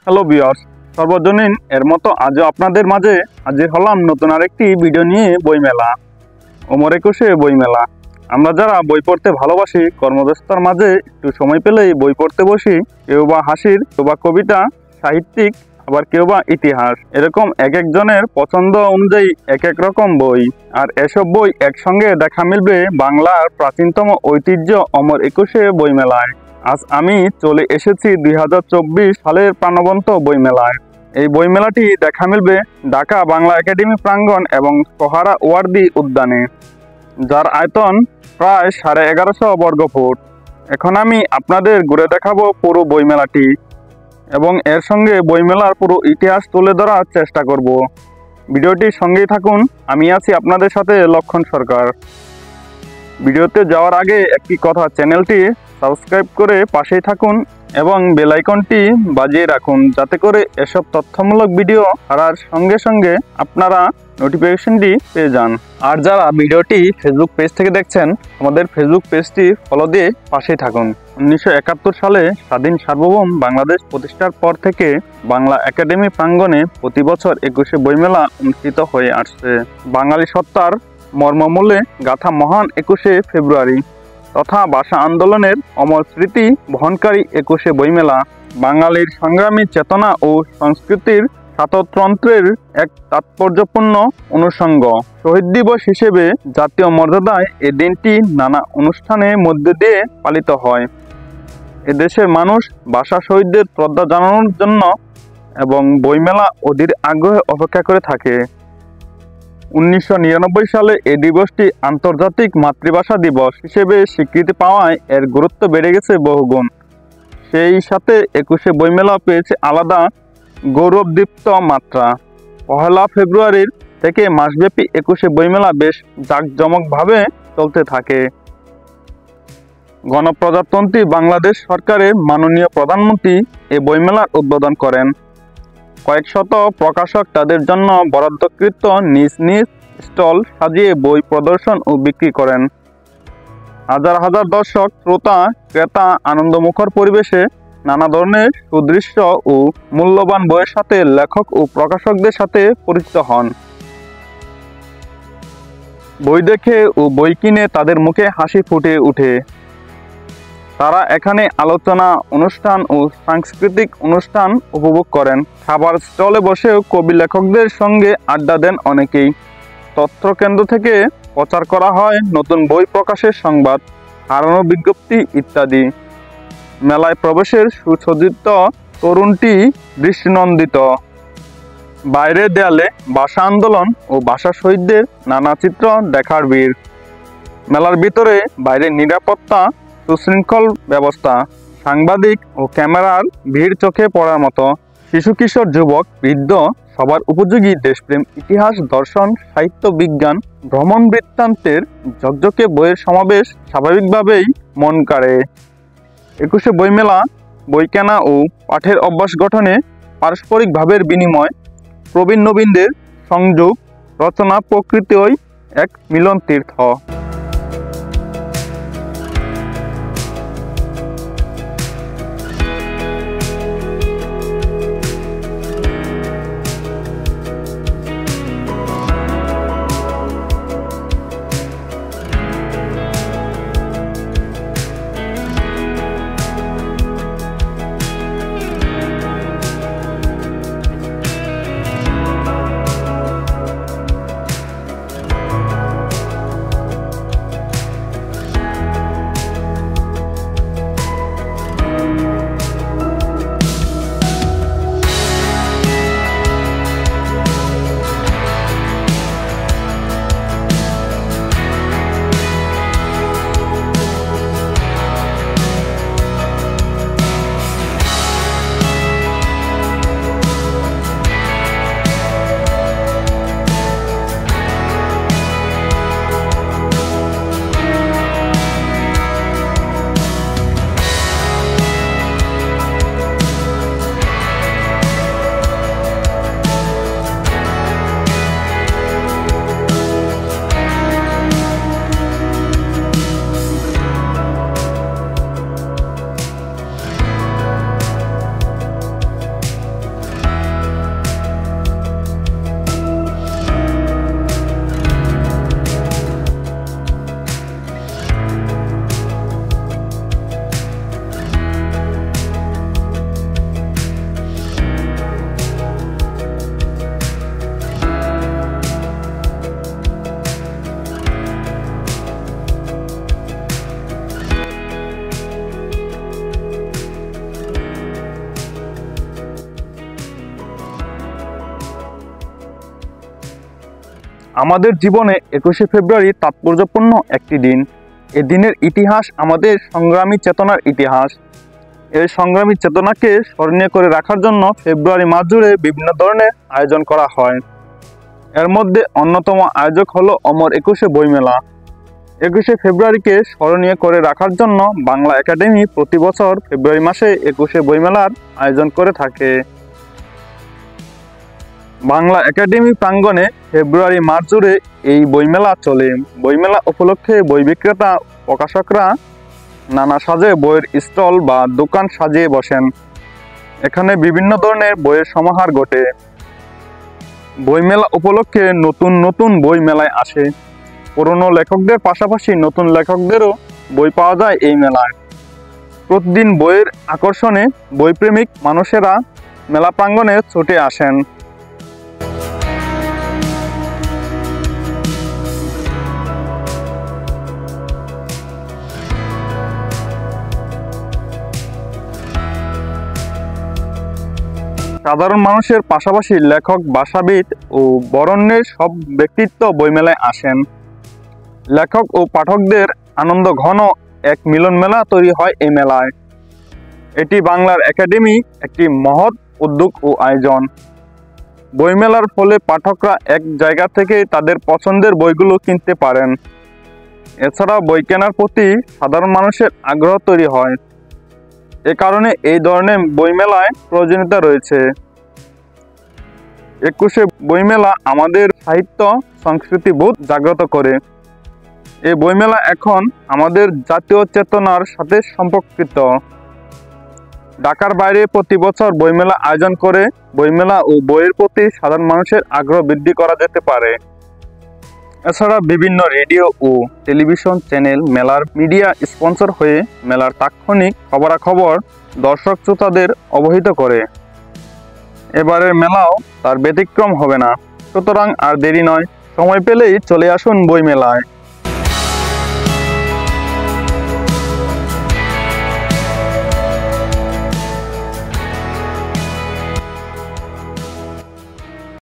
Hello viewers, সর্বজনীন এর মতো আজও আপনাদের মাঝে হাজির হলাম নতুন আরেকটি ভিডিও নিয়ে। বইমেলা, ওমর একুশে বইমেলা। আমরা যারা বই পড়তে ভালোবাসি, কর্মব্যস্ততার মাঝে একটু সময় পেলেই বই পড়তে বসি। কেউ বা হাসির, কেউ বা কবিতা, সাহিত্যিক, আবার কেউ বা ইতিহাস। এরকম এক একজনের পছন্দ অনুযায়ী এক এক রকম বই। আর এসব বই একসঙ্গে দেখা মিলবে বাংলার প্রাচীনতম ঐতিহ্য ওমর একুশে বইমেলায়। আজ আমি চলে এসেছি 2024 সালের প্রাণবন্ত বইমেলায়। এই বইমেলাটি দেখা মিলবে ঢাকা বাংলা একাডেমি প্রাঙ্গণ এবং সোহরাওয়ার্দী উদ্যানে, যার আয়তন প্রায় 1150 বর্গফুট। এখন আমি আপনাদের ঘুরে দেখাবো পুরো বইমেলাটি এবং এর সঙ্গে বইমেলার পুরো ইতিহাস তুলে ধরার চেষ্টা করব। ভিডিওটির সঙ্গেই থাকুন, আমি আছি আপনাদের সাথে লক্ষণ সরকার। ভিডিওতে যাওয়ার আগে একটি কথা, চ্যানেলটি সাবস্ক্রাইব করে পাশেই থাকুন এবং বেল আইকনটি বাজিয়ে রাখুন, যাতে করে এসব তথ্যমূলক ভিডিও ছাড়ার সঙ্গে সঙ্গে আপনারা নোটিফিকেশনটি পেয়ে যান। আর যারা ভিডিওটি ফেসবুক পেজ থেকে দেখছেন, আমাদের ফেসবুক পেজটি ফলো দিয়ে পাশেই থাকুন। 1971 সালে স্বাধীন সার্বভৌম বাংলাদেশ প্রতিষ্ঠার পর থেকে বাংলা একাডেমি প্রাঙ্গণে প্রতি বছর 21শে বইমেলা অনুষ্ঠিত হয়ে আসছে। বাঙালি সত্তার মর্মমূলে গাথা মহান 21শে ফেব্রুয়ারি তথা ভাষা আন্দোলনের অমর স্মৃতি বহনকারী 21শে বইমেলা বাঙালির সংগ্রামী চেতনা ও সংস্কৃতির স্বাতন্ত্র্যের এক তাৎপর্যপূর্ণ অনুষঙ্গ। শহীদ দিবস হিসেবে জাতীয় মর্যাদায় এ দিনটি নানা অনুষ্ঠানের মধ্য দিয়ে পালিত হয়। এদেশের মানুষ ভাষা শহীদদের শ্রদ্ধা জানানোর জন্য এবং বইমেলা অধীর আগ্রহে অপেক্ষা করে থাকে। 1999 সালে এই দিবসটি আন্তর্জাতিক মাতৃভাষা দিবস হিসেবে স্বীকৃতি পাওয়ায় এর গুরুত্ব বেড়ে গেছে বহুগুণ। সেই সাথে 21শে বইমেলা পেয়েছে আলাদা গৌরবদীপ্ত মাত্রা। 1 ফেব্রুয়ারির থেকে মাসব্যাপী 21শে বইমেলা বেশ জাঁকজমকভাবে চলতে থাকে। গণপ্রজাতন্ত্রী বাংলাদেশ সরকারের মাননীয় প্রধানমন্ত্রী এ বইমেলার উদ্বোধন করেন। কয়েক শত প্রকাশক তাদের জন্য বরাদ্দকৃত নিজ নিজ স্টল সাজিয়ে বই প্রদর্শন ও বিক্রি করেন। হাজার হাজার দর্শক, শ্রোতা, ক্রেতা আনন্দমুখর পরিবেশে নানা ধরনের সুদৃশ্য ও মূল্যবান বইয়ের সাথে লেখক ও প্রকাশকদের সাথে পরিচিত হন। বই দেখে ও বই কিনে তাদের মুখে হাসি ফুটে ওঠে। তারা এখানে আলোচনা, অনুষ্ঠান ও সাংস্কৃতিক অনুষ্ঠান উপভোগ করেন। খাবার স্টলে বসেও কবি লেখকদের সঙ্গে আড্ডা দেন অনেকেই। তথ্যকেন্দ্র থেকে প্রচার করা হয় নতুন বই প্রকাশের সংবাদ, হারানো বিজ্ঞপ্তি ইত্যাদি। মেলায় প্রবেশের সুসজ্জিত তরুণটি দৃষ্টিনন্দিত। বাইরের দেয়ালে ভাষা আন্দোলন ও ভাষা শহীদদের নানা চিত্র দেখার ভিড়। মেলার ভিতরে বাইরে নিরাপত্তা, সুশৃঙ্খল ব্যবস্থা, সাংবাদিক ও ক্যামেরার ভিড় চোখে পড়ার মতো। শিশু, কিশোর, যুবক, বৃদ্ধ সবার উপযোগী দেশপ্রেম, ইতিহাস, দর্শন, সাহিত্য, বিজ্ঞান, ভ্রমণ বৃত্তান্তের ঝকঝকে বইয়ের সমাবেশ স্বাভাবিকভাবেই মন কাড়ে। 21শে বইমেলা বই কেনা ও পাঠের অভ্যাস গঠনে, পারস্পরিক ভাবের বিনিময়, প্রবীণ নবীনদের সংযোগ, রচনা প্রকৃতিই এক মিলন তীর্থ। আমাদের জীবনে 21শে ফেব্রুয়ারি তাৎপর্যপূর্ণ একটি দিন। এ দিনের ইতিহাস আমাদের সংগ্রামী চেতনার ইতিহাস। এই সংগ্রামী চেতনাকে স্মরণীয় করে রাখার জন্য ফেব্রুয়ারি মাস জুড়ে বিভিন্ন ধরনের আয়োজন করা হয়। এর মধ্যে অন্যতম আয়োজক হলো অমর একুশে বইমেলা। 21শে ফেব্রুয়ারিকে স্মরণীয় করে রাখার জন্য বাংলা একাডেমি প্রতি বছর ফেব্রুয়ারি মাসে 21শে বইমেলার আয়োজন করে থাকে। বাংলা একাডেমি প্রাঙ্গণে ফেব্রুয়ারি মাস জুড়ে এই বইমেলা চলে। বইমেলা উপলক্ষে বই বিক্রেতা প্রকাশকরা নানা সাজে বইয়ের স্টল বা দোকান সাজিয়ে বসেন। এখানে বিভিন্ন ধরনের বইয়ের সমাহার ঘটে। বইমেলা উপলক্ষে নতুন নতুন বই মেলায় আসে। পুরনো লেখকদের পাশাপাশি নতুন লেখকদেরও বই পাওয়া যায় এই মেলায়। প্রতিদিন বইয়ের আকর্ষণে বইপ্রেমিক মানুষেরা মেলা প্রাঙ্গণে ছুটে আসেন। সাধারণ মানুষের পাশাপাশি লেখক, ভাষাবিদ ও বরেণ্যের সব ব্যক্তিত্ব বইমেলায় আসেন। লেখক ও পাঠকদের আনন্দ ঘন এক মিলন মেলা তৈরি হয় এই মেলায়। এটি বাংলার একাডেমি একটি মহৎ উদ্যোগ ও আয়োজন। বইমেলার ফলে পাঠকরা এক জায়গা থেকে তাদের পছন্দের বইগুলো কিনতে পারেন। এছাড়া বই কেনার প্রতি সাধারণ মানুষের আগ্রহ তৈরি হয়। এ কারণে এই ধরনের বইমেলায় প্রয়োজনীয়তা রয়েছে। 21শে বইমেলা আমাদের সাহিত্য সংস্কৃতি বোধ জাগ্রত করে। এই বইমেলা এখন আমাদের জাতীয় চেতনার সাথে সম্পর্কিত। ঢাকার বাইরে প্রতি বছর বইমেলা আয়োজন করে বইমেলা ও বইয়ের প্রতি সাধারণ মানুষের আগ্রহ বৃদ্ধি করা যেতে পারে। এছাড়া বিভিন্ন রেডিও ও টেলিভিশন চ্যানেল মেলার মিডিয়া স্পন্সর হয়ে মেলার তাৎক্ষণিক খবরাখবর দর্শক শ্রোতাদের অবহিত করে। এবারের মেলাও তার ব্যতিক্রম হবে না। সুতরাং আর দেরি নয়, সময় পেলেই চলে আসুন বইমেলায়।